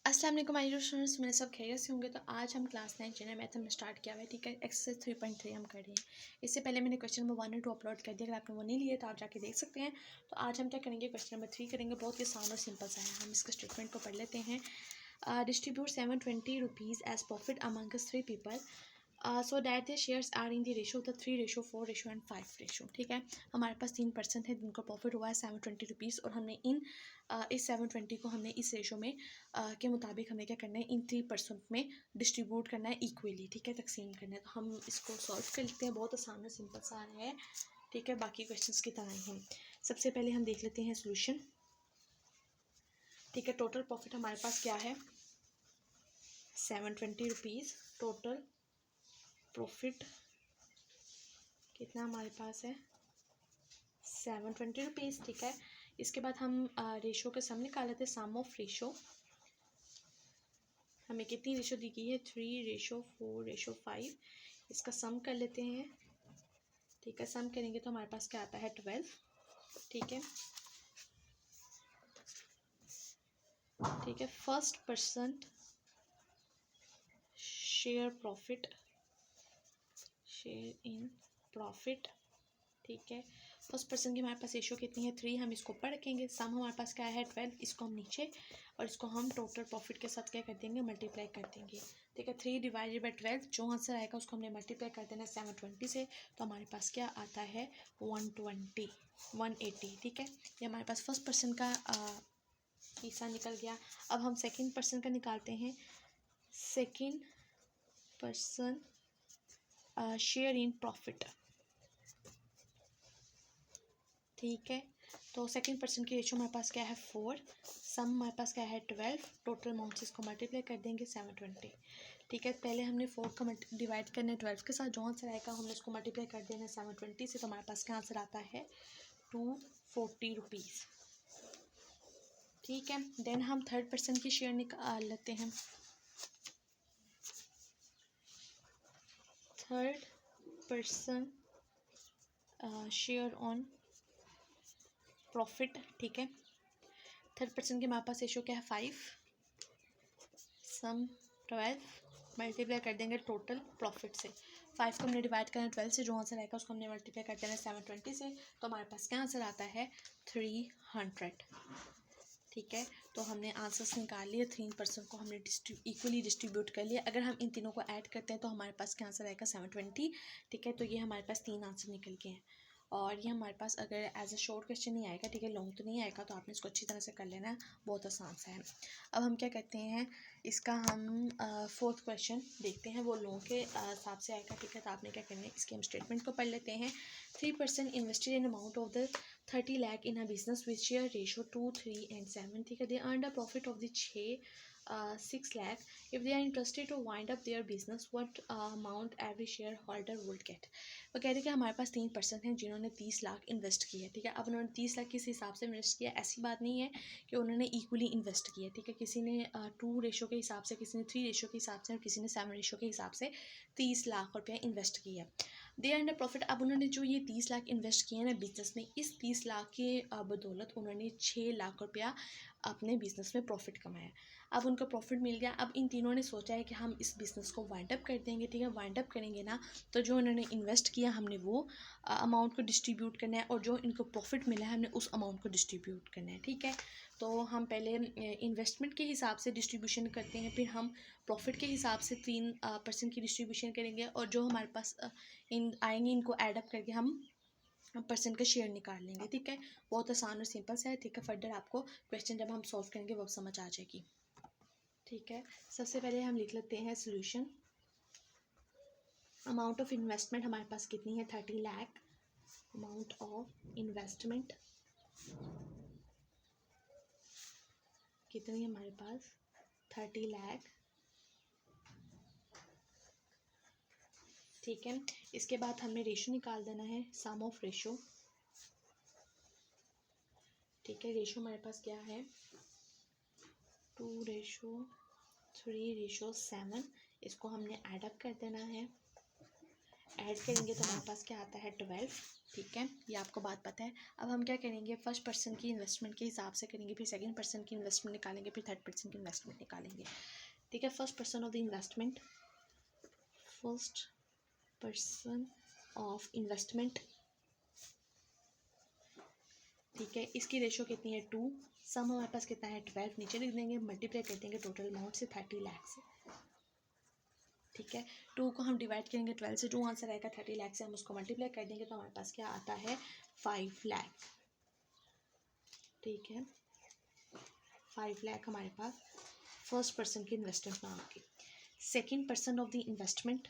अस्सलाम वालेकुम my dear students, मेरे सब खैरियत से होंगे। तो आज हम क्लास 9 जनरल मैथ में स्टार्ट किया हुआ है, ठीक है। एक्सरसाइज 3.3 हम कर रहे हैं। इससे पहले मैंने क्वेश्चन नंबर 1 और 2 अपलोड कर दिया, अगर आपने वो नहीं लिए तो आप जाके देख सकते हैं। तो आज हम क्या करेंगे, क्वेश्चन नंबर 3 करेंगे। बहुत ही आसान और सिंपल सा है। हम इसके स्टेटमेंट को पढ़ लेते हैं। Distribute 720 rupees as profit among 3 people so that the shares are in the ratio the 3:4 ratio and 5 ratio, ठीक है। हमारे पास 3 पर्सन है जिनको प्रॉफिट हुआ है 720 रुपीज़, और हमने इस 720 को हमने इस रेशो में के मुताबिक हमें क्या करना है, इन 3% में डिस्ट्रीब्यूट करना है इक्वली, ठीक है, तकसीम करना है। तो हम इसको सॉल्व कर लेते हैं। बहुत आसान और सिंपल सा है, ठीक है, बाकी क्वेश्चंस की तरह ही हम सबसे पहले हम देख लेते हैं सोल्यूशन, ठीक है। टोटल प्रॉफिट हमारे पास क्या है, 720 रुपीज़। टोटल प्रॉफिट कितना हमारे पास है, 720 रुपीज़, ठीक है। इसके बाद हम रेशो के सम निकाल लेते हैं। सम ऑफ रेशो, हमें कितनी रेशो दी गई है, 3:4:5। इसका सम कर लेते हैं, ठीक है। सम करेंगे तो हमारे पास क्या आता है, 12, ठीक है, ठीक है। First person share profit, share in profit, ठीक है। फर्स्ट पर्सन की हमारे पास रेशो कितनी है, 3। हम इसको ऊपर रखेंगे। सम हमारे पास क्या है, 12। इसको हम नीचे, और इसको हम टोटल प्रॉफिट के साथ क्या कर देंगे, मल्टीप्लाई कर देंगे, ठीक है। 3/12, जो आंसर आएगा उसको हमने मल्टीप्लाई कर देना 720 से। तो हमारे पास क्या आता है, 180, ठीक है। ये हमारे पास फर्स्ट पर्सन का हिस्सा निकल गया। अब हम सेकेंड पर्सन का निकालते हैं। Second person share in profit, ठीक है। तो सेकंड पर्सन की रेशो हमारे पास क्या है, 4। सम हमारे पास क्या है, 12। टोटल अमाउंट से इसको मल्टीप्लाई कर देंगे 720, ठीक है। पहले हमने 4 का डिवाइड करना है 12 के साथ, जो आंसर आएगा हमने इसको मल्टीप्लाई कर देना है 720 से। तो हमारे पास क्या आंसर आता है, 240 रुपीज़, ठीक है। देन हम थर्ड पर्सन की शेयर निकाल लेते हैं। Third person share on profit, ठीक है। थर्ड पर्सन के हमारे पास रेशो क्या है, 5। सम 12 मल्टीप्लाई कर देंगे टोटल प्रॉफिट से। 5 को हमने डिवाइड करना है 12 से, जो आंसर आएगा उसको हमने मल्टीप्लाई कर देना है 720 से। तो हमारे पास क्या आंसर आता है, 300, ठीक है। तो हमने आंसर्स निकाल लिए। 3% को हमने इक्वली डिस्ट्रीब्यूट कर लिया। अगर हम इन तीनों को ऐड करते हैं तो हमारे पास क्या आंसर आएगा, 720, ठीक है। तो ये हमारे पास 3 आंसर निकल गए हैं। और ये हमारे पास अगर एज अ शॉर्ट क्वेश्चन नहीं आएगा, ठीक है, लॉन्ग तो नहीं आएगा, तो आपने इसको अच्छी तरह से कर लेना है, बहुत आसान सा है। अब हम क्या करते हैं, इसका हम फोर्थ क्वेश्चन देखते हैं, वो लॉन्ग के हिसाब से आएगा, ठीक है। तो आपने क्या करना है, इसके हम स्टेटमेंट को पढ़ लेते हैं। 3% invested in amount of the 30 lakh in a business with share ratio 2, 3 and 7, ठीक है। They earned a profit of the 6 lakh. If they are interested to wind up their business, what amount every shareholder would get? वो कह रहे हैं कि हमारे पास 3% हैं जिन्होंने 30 लाख इन्वेस्ट किया है, ठीक है। अब उन्होंने 30 लाख किस हिसाब से इन्वेस्ट किया, ऐसी बात नहीं है कि उन्होंने इक्वली इन्वेस्ट किया, ठीक है। किसी ने 2 रेशो के हिसाब से, किसी ने 3 रेशो के हिसाब से, और किसी ने 7 रेशो के हिसाब से 30 लाख रुपया इन्वेस्ट किया। दे अर्न प्रॉफिट, अब उन्होंने जो ये 30 लाख इन्वेस्ट किए हैं ना बिजनेस में, इस 30 लाख के बदौलत उन्होंने 6 लाख रुपया अपने बिजनेस में प्रॉफिट कमाया। अब उनको प्रॉफिट मिल गया। अब इन तीनों ने सोचा है कि हम इस बिज़नेस को वाइंड अप कर देंगे, ठीक है। वाइंड अप करेंगे ना, तो जो उन्होंने इन्वेस्ट किया हमने वो अमाउंट को डिस्ट्रीब्यूट करना है, और जो इनको प्रॉफिट मिला है हमने उस अमाउंट को डिस्ट्रीब्यूट करना है, ठीक है। तो हम पहले इन्वेस्टमेंट के हिसाब से डिस्ट्रीब्यूशन करते हैं, फिर हम प्रॉफिट के हिसाब से 3% की डिस्ट्रीब्यूशन करेंगे, और जो हमारे पास इन आएंगे इनको ऐडअप करके हम पर्सन का शेयर निकाल लेंगे, ठीक है। बहुत आसान और सिंपल सा है, ठीक है। फर्दर आपको क्वेश्चन जब हम सॉल्व करेंगे वो समझ आ जाएगी, ठीक है। सबसे पहले हम लिख लेते हैं सोल्यूशन। अमाउंट ऑफ इन्वेस्टमेंट हमारे पास कितनी है, 30 लाख। अमाउंट ऑफ इन्वेस्टमेंट कितनी है हमारे पास, 30 लाख, ठीक है। इसके बाद हमने रेशो निकाल देना है, सम ऑफ रेशो, ठीक है। रेशो हमारे पास क्या है, 2:3:7। इसको हमने ऐड अप कर देना है। ऐड करेंगे तो हमारे पास क्या आता है 12, ठीक है, ये आपको बात पता है। अब हम क्या करेंगे, फर्स्ट पर्सन की इन्वेस्टमेंट के हिसाब से करेंगे, फिर सेकंड पर्सन की इन्वेस्टमेंट निकालेंगे, फिर थर्ड पर्सन की इन्वेस्टमेंट निकालेंगे, ठीक है। First person of the investment, first person of investment, ठीक है, इसकी रेशो कितनी है 2, सम हमारे पास कितना है 12, नीचे लिख देंगे, मल्टीप्लाई कर देंगे टोटल अमाउंट से 30 लाख से, ठीक है। 2 को हम डिवाइड करेंगे 12 से, जो आंसर आएगा 30 लाख से हम उसको मल्टीप्लाई कर देंगे तो हमारे पास क्या आता है 5 लाख, ठीक है। 5 लाख हमारे पास फर्स्ट पर्सन की इन्वेस्टमेंट में आ गई। Second person of the investment,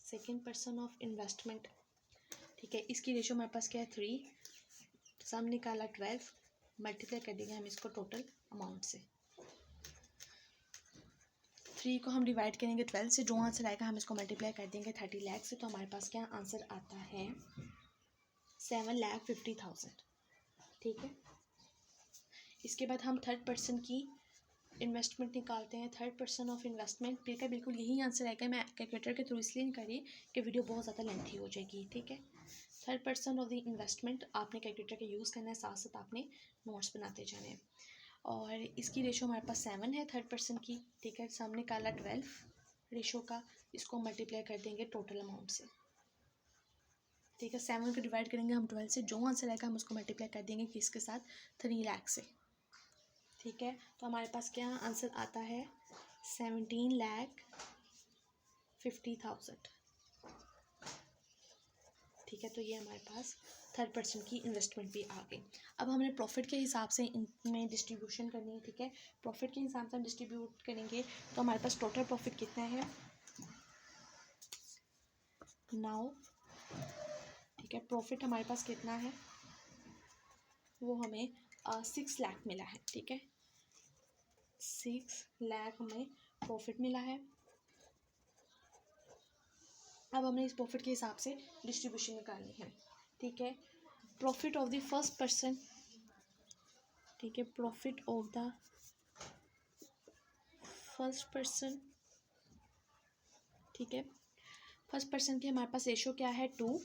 second person of investment, ठीक है, इसकी रेशो हमारे पास क्या है 3, सम निकाला 12, मल्टीप्लाई कर देंगे हम इसको टोटल अमाउंट से, 3 को हम डिवाइड करेंगे 12 से, जो आंसर आएगा हम इसको मल्टीप्लाई कर देंगे 30 लाख से, तो हमारे पास क्या आंसर आता है 7,50,000, ठीक है। इसके बाद हम थर्ड पर्सन की इन्वेस्टमेंट निकालते हैं, थर्ड पर्सन ऑफ इन्वेस्टमेंट, ठीक है, बिल्कुल यही आंसर आएगा। मैं कैलकुलेटर के थ्रू इसलिए नहीं करी कि वीडियो बहुत ज़्यादा लेंथी हो जाएगी, ठीक है। Third person of the investment आपने कैलकुलेटर का यूज़ करना है, साथ साथ आपने नोट्स बनाते जाने हैं। और इसकी रेशो हमारे पास 7 है थर्ड पर्सन की, ठीक है, सामने निकाला 12 रेशो का, इसको मल्टीप्लाई कर देंगे टोटल अमाउंट से, ठीक है। 7 को डिवाइड करेंगे हम 12 से, जो आंसर आएगा हम उसको मल्टीप्लाई कर देंगे किसके साथ 3 लाख से, ठीक है। तो हमारे पास क्या आंसर आता है 17,50,000, ठीक है। तो ये हमारे पास थर्ड पर्सन की इन्वेस्टमेंट भी आ गई। अब हमने प्रॉफिट के हिसाब से इनमें डिस्ट्रीब्यूशन करनी है, ठीक है। प्रॉफिट के हिसाब से हम डिस्ट्रीब्यूट करेंगे तो हमारे पास टोटल प्रॉफिट कितना है नाउ, ठीक है। प्रॉफिट हमारे पास कितना है, वो हमें 6 लाख मिला है, ठीक है, 6 लाख हमें प्रॉफिट मिला है। अब हमने इस प्रॉफिट के हिसाब से डिस्ट्रीब्यूशन निकालनी है, ठीक है। Profit of the first person, ठीक है, profit of the first person, ठीक है। फर्स्ट पर्सन की हमारे पास रेशो क्या है 2,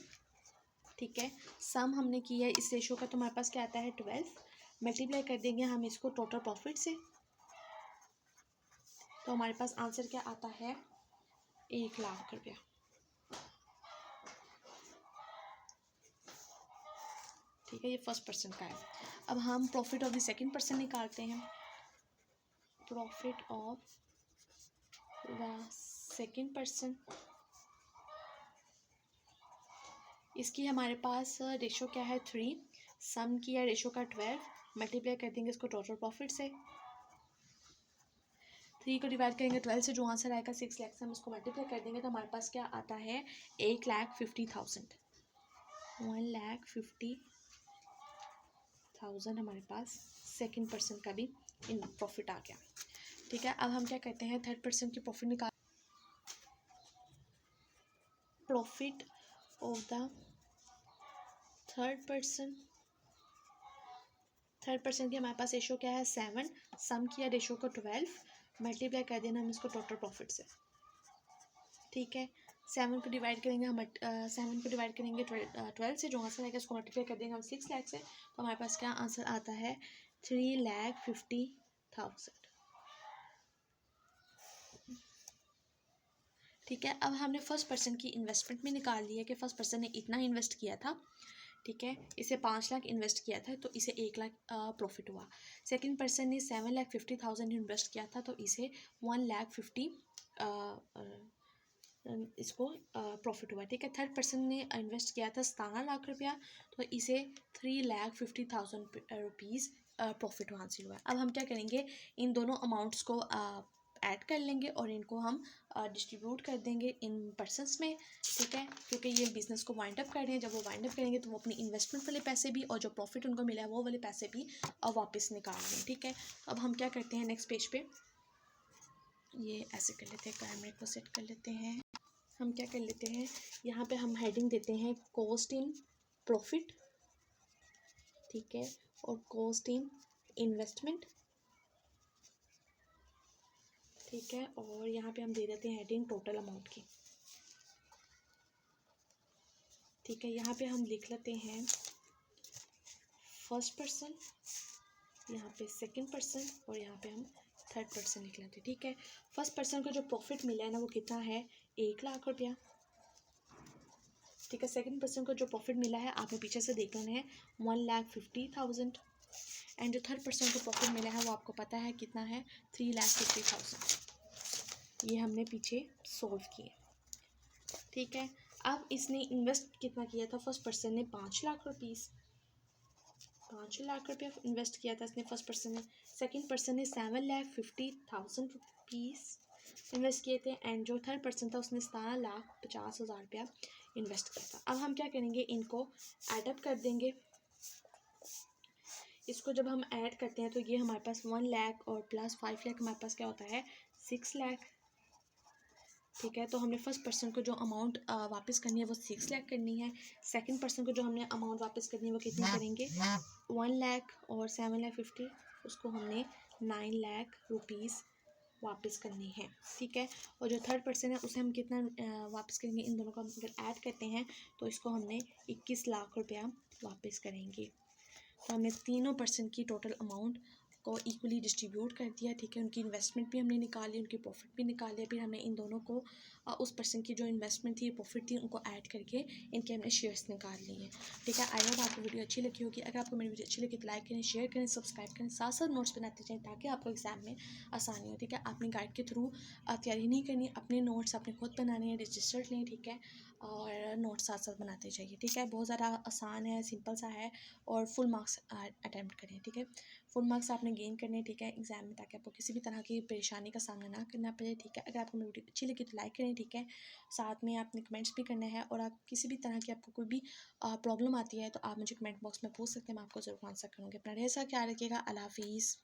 ठीक है, सम हमने किया है इस रेशो का, तो हमारे पास क्या आता है 12, मल्टीप्लाई कर देंगे हम इसको टोटल प्रॉफिट से, तो हमारे पास आंसर क्या आता है 1 लाख रुपया, ठीक है, ये फर्स्ट पर्सन का है। अब हम profit of the second person निकालते हैं, profit of the second person, इसकी हमारे पास रेशो क्या है 3, सम किया रेशो का 12, मल्टीप्लाई कर देंगे इसको टोटल प्रॉफिट से, 3 को डिवाइड करेंगे 12 से, जो आंसर आएगा 6 लाख से हम उसको मल्टीप्लाई कर देंगे तो हमारे पास क्या आता है 1,50,000, 1,50,000 हमारे पास सेकंड पर्सन का भी इन प्रॉफिट आ गया, ठीक है। अब हम क्या करते हैं थर्ड पर्सन की प्रॉफिट निकाल, profit of the third person, third person की हमारे पास रेशो क्या है 7, सम किया रेशो को 12, मल्टीप्लाई कर देना हम इसको टोटल प्रॉफिट से, ठीक है। 7 को डिवाइड करेंगे हम 7 को डिवाइड करेंगे 12 से, जो आंसर आएगा उसको मल्टीप्लाई कर देंगे हम 6 लाख से, तो हमारे पास क्या आंसर आता है 3,50,000, ठीक है। अब हमने फर्स्ट पर्सन की इन्वेस्टमेंट में निकाल ली है कि फर्स्ट पर्सन ने इतना इन्वेस्ट किया था, ठीक है, इसे 5 लाख इन्वेस्ट किया था तो इसे 1 लाख प्रॉफिट हुआ। सेकंड पर्सन ने 7,50,000 इन्वेस्ट किया था तो इसे 1,50,000 इसको प्रॉफिट हुआ, ठीक है। थर्ड पर्सन ने इन्वेस्ट किया था 17 लाख रुपया तो इसे 3,50,000 रुपीज़ प्रॉफिट हासिल हुआ। अब हम क्या करेंगे इन दोनों अमाउंट्स को ऐड कर लेंगे और इनको हम डिस्ट्रीब्यूट कर देंगे इन पर्सनस में, ठीक है, क्योंकि ये बिज़नेस को वाइंड अप कर रहे हैं। जब वो वाइंड अप करेंगे तो वो अपनी इन्वेस्टमेंट वाले पैसे भी और जो प्रॉफिट उनको मिला है वो वाले पैसे भी वापस निकाल लें, ठीक है। तो अब हम क्या करते हैं नेक्स्ट पेज पे ये ऐसे कर लेते हैं, कैमरे को सेट कर लेते हैं। हम क्या कर लेते हैं यहाँ पे हम हेडिंग देते हैं कॉस्ट इन प्रॉफिट, ठीक है, और कॉस्ट इन इन्वेस्टमेंट, ठीक है। और यहाँ पे हम दे देते हैं हेडिंग टोटल अमाउंट की, ठीक है। यहाँ पे हम लिख लेते हैं फर्स्ट पर्सन, यहाँ पे सेकंड पर्सन और यहाँ पे हम थर्ड पर्सन लिख लेते हैं, ठीक है। फर्स्ट पर्सन को जो प्रॉफिट मिला है ना वो कितना है, 1,00,000 रुपया, ठीक है। सेकंड पर्सन को जो प्रॉफिट मिला है आपने पीछे से देख लेना है 1,50,000 एंड जो थर्ड पर्सन को प्रॉफिट मिला है वो आपको पता है कितना है 3,50,000। ये हमने पीछे सॉल्व किए, ठीक है। अब इसने इन्वेस्ट कितना किया था, फर्स्ट पर्सन ने 5,00,000 रुपीज़, 5,00,000 रुपया इन्वेस्ट किया था इसने फर्स्ट पर्सन ने। सेकंड पर्सन ने 7,50,000 रुपीज़ इन्वेस्ट किए थे एंड जो थर्ड पर्सन था उसने 17,50,000 रुपया इन्वेस्ट किया था। अब हम क्या करेंगे, इनको एडअप कर देंगे। इसको जब हम ऐड करते हैं तो ये हमारे पास 1,00,000 और प्लस 5,00,000 हमारे पास क्या होता है 6,00,000, ठीक है। तो हमने फर्स्ट पर्सन को जो अमाउंट वापस करनी है वो 6,00,000 करनी है। सेकंड पर्सन को जो हमने अमाउंट वापस करनी है वो कितनी करेंगे 1,00,000 और 7,50,000 उसको हमने 9,00,000 रुपीज़ वापस करनी है, ठीक है। और जो थर्ड पर्सन है उसे हम कितना वापस करेंगे, इन दोनों को हम अगर ऐड करते हैं तो इसको हमने 21,00,000 रुपया वापस करेंगे। तो हमने तीनों पर्सन की टोटल अमाउंट को इक्वली डिस्ट्रीब्यूट कर दिया, ठीक है। उनकी इन्वेस्टमेंट भी हमने निकाली, उनकी प्रॉफिट भी निकाले, फिर हमने इन दोनों को उस पर्सन की जो इन्वेस्टमेंट थी प्रॉफिट थी उनको ऐड करके इनके हमने शेयर्स निकाल लिए, ठीक है। आई होप आपको वीडियो अच्छी लगी होगी। अगर आपको मेरी वीडियो अच्छी लगी तो लाइक करें, शेयर करें, सब्सक्राइब करें, साथ साथ नोट्स बनाते जाएँ ताकि आपको एग्जाम में आसानी हो, ठीक है। आपने गाइड के थ्रू तैयारी नहीं करनी, अपने नोट्स अपने खुद बनाने हैं, रजिस्टर्ड लें, ठीक है। और नोट्स साथ साथ बनाते जाइए, ठीक है। बहुत ज़्यादा आसान है, सिंपल सा है और फुल मार्क्स अटैम्प्ट करें, ठीक है। फुल मार्क्स आपने गेन करने, ठीक है, एग्जाम में, ताकि आपको किसी भी तरह की परेशानी का सामना ना करना पड़े, ठीक है। अगर आपको मेरी वीडियो अच्छी लगी तो लाइक करें, ठीक है। साथ में आपने कमेंट्स भी करना है और आप किसी भी तरह की आपको कोई भी प्रॉब्लम आती है तो आप मुझे कमेंट बॉक्स में पूछ सकते हैं, मैं आपको ज़रूर आंसर करूँगी। अपना ढेर सारा ख्याल रखिएगा। अल्लाह हाफिज़।